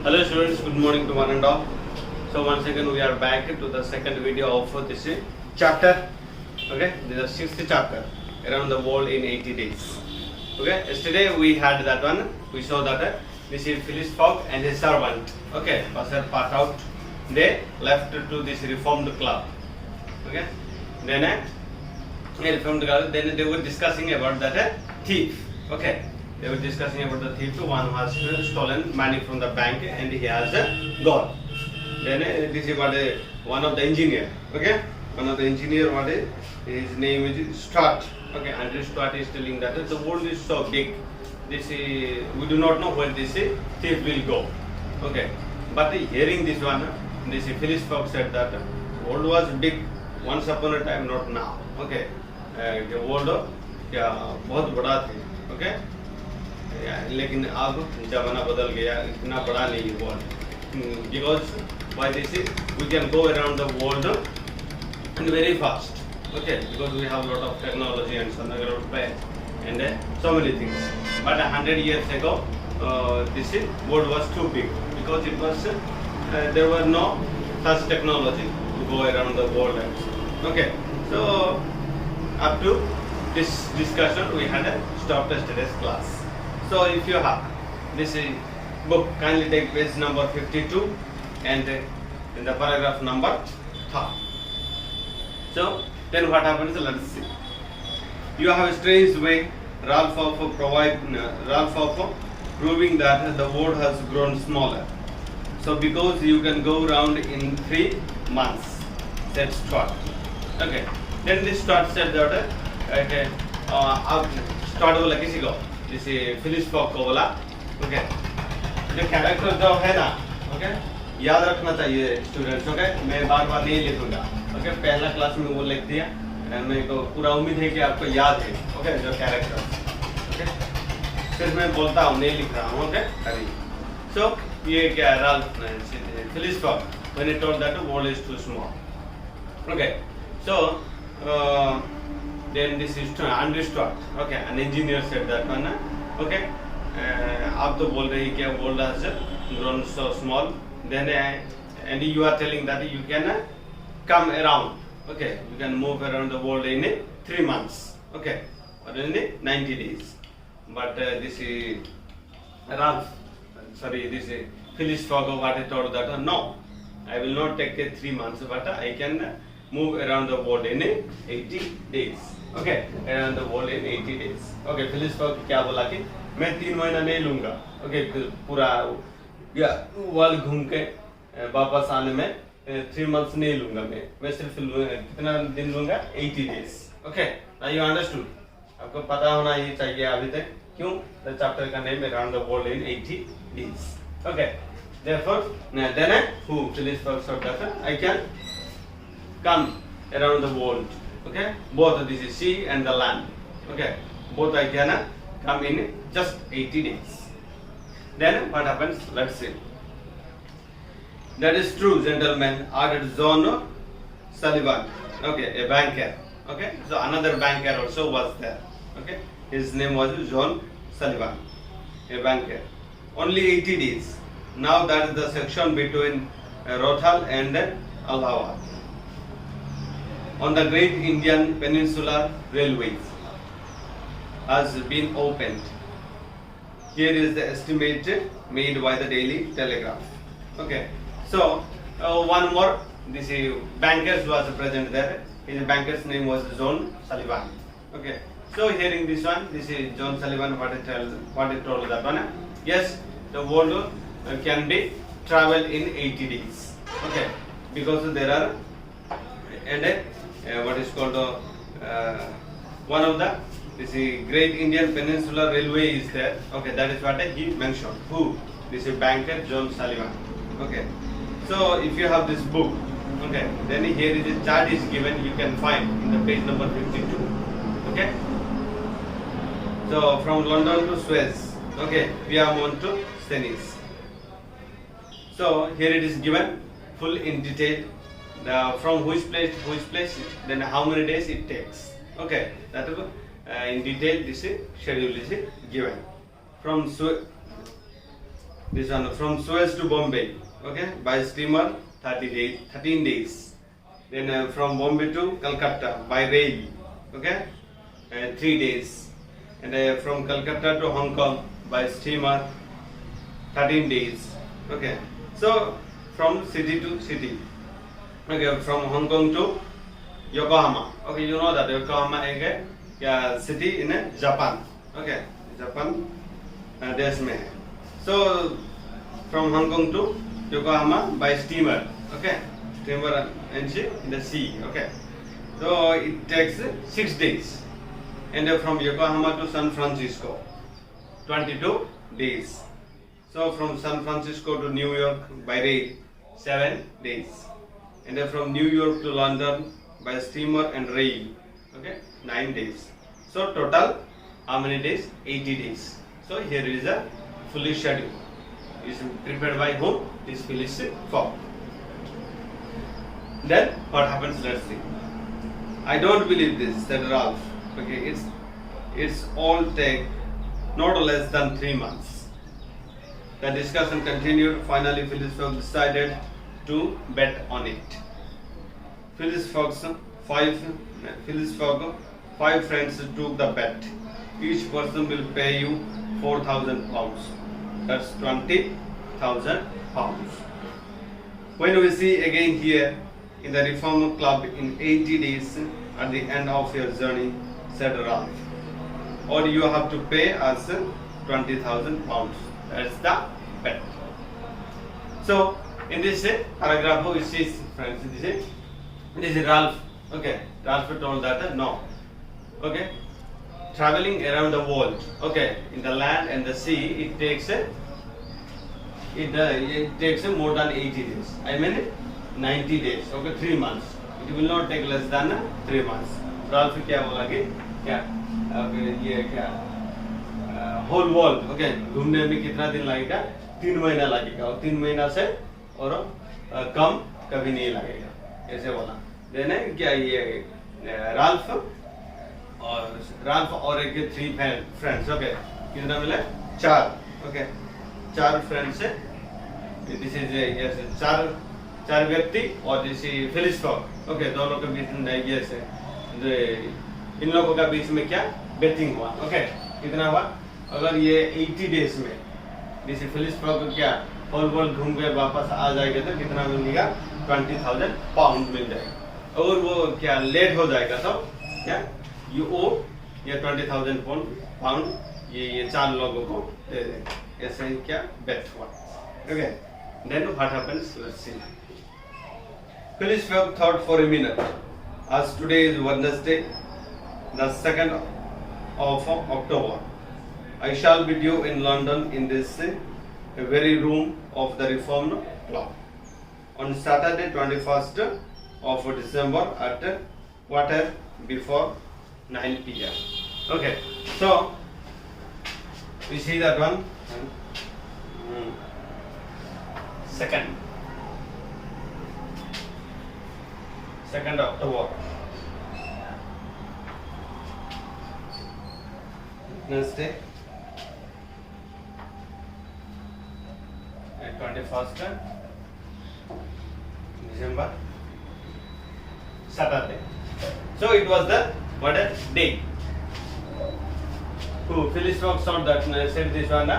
Hello students, good morning to one and all. So once again we are back to the second video of this chapter. Okay, this is the sixth chapter, around the world in 80 days. Okay, yesterday we had that one. We saw that this is Phileas Fogg and his servant. Okay, was their part out. They left to this reformed club. Okay, then reformed club. Then they were discussing about that thief. Okay. They were discussing about the thief. One has stolen money from the bank and he has gone. Then this is what one of the engineer. Okay, one of the engineer. What is his name is Stuart. Okay, Andrew Stuart is telling that the world is so big. This we do not know where this thief will go. Okay, but hearing this one, this Phileas Fogg said that the world was big once upon a time, not now. Okay, the world क्या बहुत बड़ा थे. Okay. लेकिन अब जमाना बदल गया, इतना बड़ा नहीं है world. Because why this is we can go around the world and very fast. Okay, because we have a lot of technology and some other plans and so many things. But 100 years ago, this world was too big because it was there were no such technology to go around the world. Okay, so up to this discussion we had stopped yesterday's class. So if you have this book, kindly take page number 52 and in the paragraph number 3. So then what happens? Let's see. You have a strange way, Ralph of proving that the world has grown smaller. So because you can go around in 3 months, said Stuart. Okay. Then this Stuart said that okay, Stuart बोला किसी को जैसे Phyllis fog को बोला. Okay, जो character जो है ना, ओके, याद रखना चाहिए स्टूडेंट्स. ओके, मैं बार बार नहीं लिखूंगा. ओके, पहला क्लास में वो लिख दिया. मेरे को पूरा उम्मीद है कि आपको याद है. ओके, जो कैरेक्टर. ओके, फिर मैं बोलता हूँ, नहीं लिख रहा हूँ. ओके, अभी सो ये क्या Ralph Phyllis fog when he told that the world is too small. Okay, so then this is Andrew Stuart. Okay, an engineer said that one. Okay, आप तो बोल रहे हैं कि world has grown so small. Then and you are telling that you can come around. Okay, you can move around the world in 3 months. Okay, or in 90 days. But this is this is Phileas Fogg what he told that no, I will not take 3 months, but I can move around the world in 80 days. Okay, around the world in 80 days. Okay, Phileas Fogg क्या बोला कि मैं 3 महीना नहीं लूँगा. Okay, पूरा world घूम के वापस आने में 3 months नहीं लूँगा. मैं सिर्फ कितना दिन लूँगा? 80 days. Okay, now you understood. आपको पता होना ये चाहिए अभी तक. क्यों? The chapter का name around the world in 80 days. Okay, therefore then who Phileas Fogg said that I can come around the world. Okay, both this is sea and the land. Okay, both I can come in just 80 days. Then what happens? Let's see. That is true, gentlemen, added John Sullivan. Okay, a banker. Okay, so another banker also was there. Okay, his name was John Sullivan, a banker. Only 80 days. Now that is the section between Rothal and Allahabad on the Great Indian Peninsular Railway has been opened. Here is the estimate made by the Daily Telegraph. Okay, so one more. This bankers was present there. His banker's name was John Sullivan. Okay, so hearing this one, this is John Sullivan. What it told that one. Yes, the world can be traveled in 80 days. Okay, because there are and what is called one of the this Great Indian Peninsular Railway is there. Okay, that is what he mentioned. Who? This is banker John Sullivan. Okay, so if you have this book, okay, then here is a chart is given. You can find in the page number 52. Okay, so from London to Suez. Okay, via Mont to Stennis. So here it is given full in detail. From which place to which place, then how many days it takes. Okay, that in detail this schedule is given. From This one from Suez to Bombay, okay, by steamer 13 days. Then from Bombay to Calcutta by rail, okay, 3 days. And from Calcutta to Hong Kong by steamer 13 days, okay. So from city to city, okay, from Hong Kong to Yokohama, okay, you know that Yokohama is a city in Japan, okay, Japan देश में है. So from Hong Kong to Yokohama by steamer, okay, steamer and in the sea, okay. So it takes 6 days. And from Yokohama to San Francisco 22 days. So from San Francisco to New York by rail 7 days. And from New York to London by steamer and rail, okay, 9 days. So total how many days? 80 days. So here is a fully schedule. Is prepared by whom? This Phileas Fogg. Then what happens? Let's see. I don't believe this, said Ralph. Okay, it's all take not less than 3 months. The discussion continued. Finally, Phileas Fogg decided to bet on it. Phileas Fogg, five friends took the bet. Each person will pay you 4,000 pounds. That's 20,000 pounds. When we see again here in the Reform Club in 80 days at the end of your journey, said Ralph, or you have to pay us 20,000 pounds. That's the bet. So in this paragraph, we see, friends, this is Ralph. Okay, Ralph told that no. Okay, traveling around the world, okay, in the land and the sea, it takes more than 80 days. I mean 90 days. Okay, 3 months. It will not take less than 3 months. Ralph क्या बोला कि क्या ये क्या whole world, okay, घूमने में कितना दिन लगेगा? 3 महीना लगेगा. और 3 महीना से और कम कभी नहीं लगेगा. ऐसे बोला. देने क्या ये राल्फ और एक 3 फ्रेंड्स, ओके, कितना मिला? 4, ओके, 4 फ्रेंड्स है. दिस इज यस 4 व्यक्ति और जैसे फिलिस फॉग, ओके, दोनों के बीच में यस इन लोगों का बीच में क्या बेटिंग हुआ, ओके, कितना हुआ? अगर ये 80 डेज में जैसे फिलिस फॉग क्या होल वर्ल्ड घूम के वापस आ जाएगा तो कितना मिलेगा? 20,000 पाउंड मिल जाएगा. और वो क्या लेट हो जाएगा तो क्या यू ओ ये 20,000 पाउंड ये 4 लोगों को दे देंगे. ऐसे ही क्या बेट हुआ. Okay, then what happens? Let's see. Phileas Fogg thought for a minute. As today is Wednesday, the 2nd of October, I shall be due in London in this very room of the Reform Club on Saturday 21st of December at 9:15 p.m. Okay, so we see that one. Second October. Wednesday. 21st December, Saturday. So it was the what a day. Who Phileas Fogg said that said this one.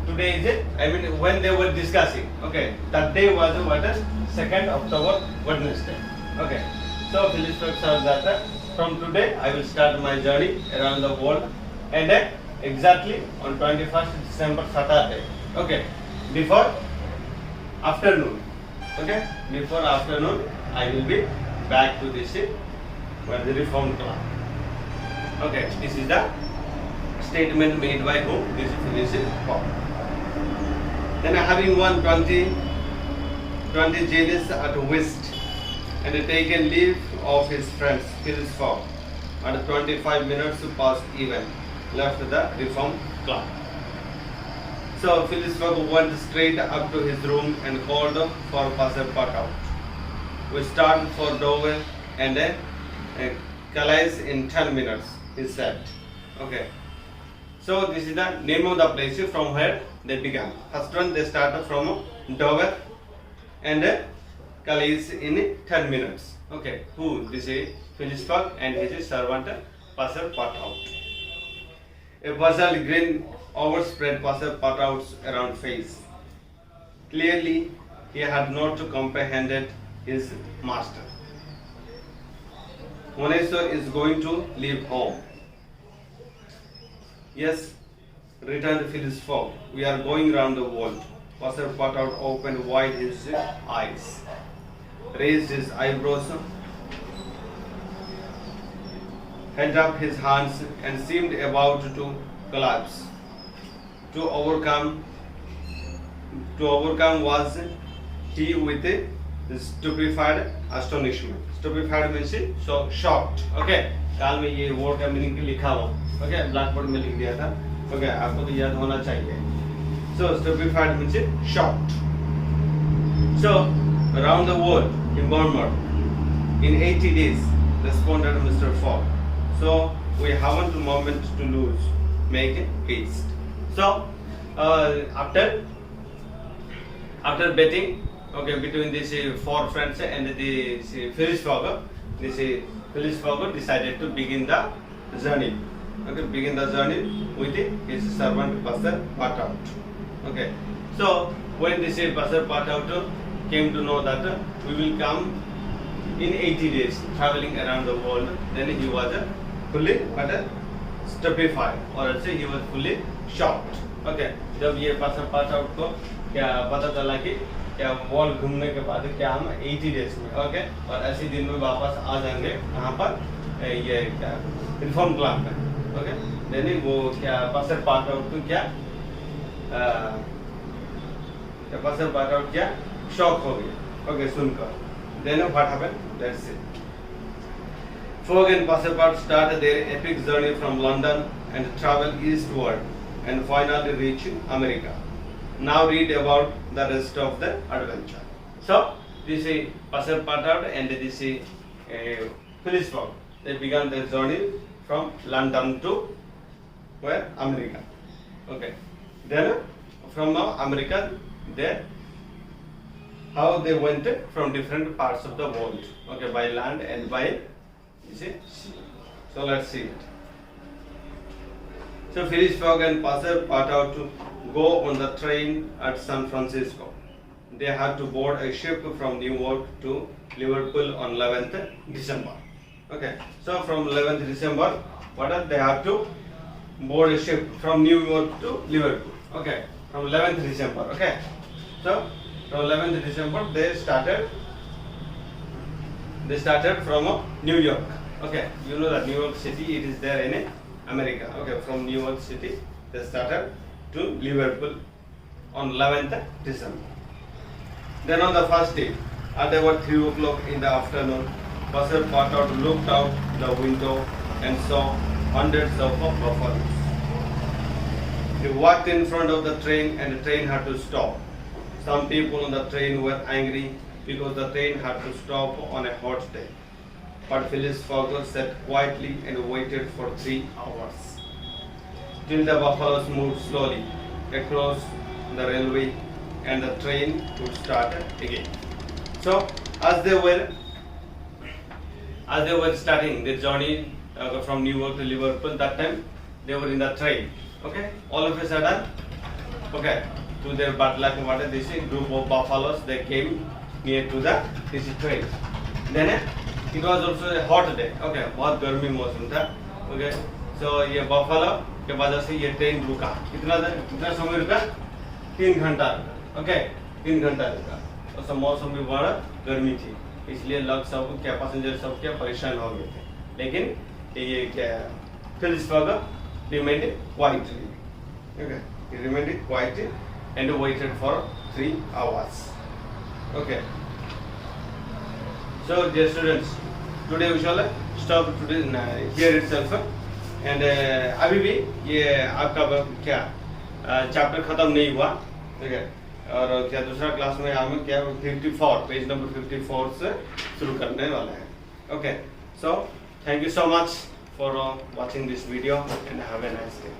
Today is it? I mean when they were discussing. Okay, that day was what a 2nd October, Wednesday. Okay, so Phileas Fogg said that from today I will start my journey around the world, and exactly on 21st December, Saturday. Okay, before afternoon. Okay, before afternoon I will be back to this the Reform Club. Okay, this is the statement made by whom? This is Phileas Fogg. Then having won 20 guineas at whist and taken leave of his friends, Phileas Fogg at 25 minutes past even left the Reform Club. So Phileas Fogg went straight up to his room and called for Passepartout. We start for Dover and Calais in 10 minutes, he said. Okay. So this is the name of the place from where they began. First one they started from Dover and Calais in 10 minutes. Okay, who? This is Phileas Fogg and his servant Passer Partout. A puzzled grin overspread Passer Partout's round face. Clearly, he had not comprehended his master. Moneso is going to leave home. Yes, returned Phileas Fogg. We are going round the world. Passer Partout opened wide his eyes, raised his eyebrows, held up his hands, and seemed about to collapse. To overcome was he with a stupefied astonishment. Stupefied means so shocked. Okay, काल में ये word का meaning लिखा हुआ. Okay, blackboard में लिख दिया था. Okay, आपको तो याद होना चाहिए. So stupefied means shocked. So around the world, he murmured. In 80 days, responded Mr. Fogg. So we haven't a moment to lose. Make haste. So after betting, okay, between these four friends and the Phileas Fogg, Phileas Fogg decided to begin the journey. Okay, begin the journey with his servant Passer Partout. Okay, so when this Passer Partout came to know that we will come in 80 days traveling around the world, then he was fully stupefied, or else he was fully shocked. Okay, जब ये Passer Partout को क्या पता चला कि क्या world घूमने के बाद क्या हम 80 डेज में, ओके, और ऐसे दिन में वापस आ जाएंगे कहाँ पर ये क्या रिफॉर्म क्लब में. ओके, देन वो क्या Passer Partout को क्या Passer Partout क्या शॉक हो गया. ओके, सुनकर. Then what happened, that's it. Fogg and Passer Partout started their epic journey from London and traveled eastward and finally reached America. Now read about the rest of the adventure. So this is Passer Partout and this is Phileas Fogg. They began their journey from London to where? America. Okay. Then from America, how they went from different parts of the world. Okay, by land and by sea. So let's see it. So Phileas Fogg and Passer Partout to go on the train at San Francisco. They had to board a ship from New York to Liverpool on 11th December. Okay, so from 11th December, they have to board a ship from New York to Liverpool. Okay, from 11th December. Okay, so from 11th December they started from New York. Okay, you know that New York City, it is there in America. Okay, from New York City they started to Liverpool on 11th December. Then on the first day, at about 3 o'clock in the afternoon, Passer Partout looked out the window and saw hundreds of buffaloes. He walked in front of the train and the train had to stop. Some people on the train were angry because the train had to stop on a hot day. But Phileas Fogg sat quietly and waited for 3 hours till the buffaloes moved slowly across the railway and the train would start again. So as they were starting their journey from New York to Liverpool, that time they were in the train. Okay, all of a sudden, okay, to their this group of buffaloes, they came near to this train. Then it was also a hot day. Okay, बहुत गर्मी मौसम था. Okay, so ये buffalo के वजह से ये train रुका. कितना समय रुका? 3 घंटा रुका. Okay, 3 घंटा रुका. और मौसम भी बड़ा गर्मी थी, इसलिए लोग सब क्या पैसेंजर सब क्या परेशान हो गए थे. लेकिन ये क्या Phileas Fogg remained quietly. Okay, he remained quiet and waited for 3 hours. Okay. So dear students, today we shall stop today here itself and अभी भी ये आपका क्या चैप्टर खत्म नहीं हुआ. ठीक है, और क्या दूसरा क्लास में हम क्या 54 पेज नंबर 54 से शुरू करने वाले हैं. Okay, so thank you so much for watching this video and have a nice day.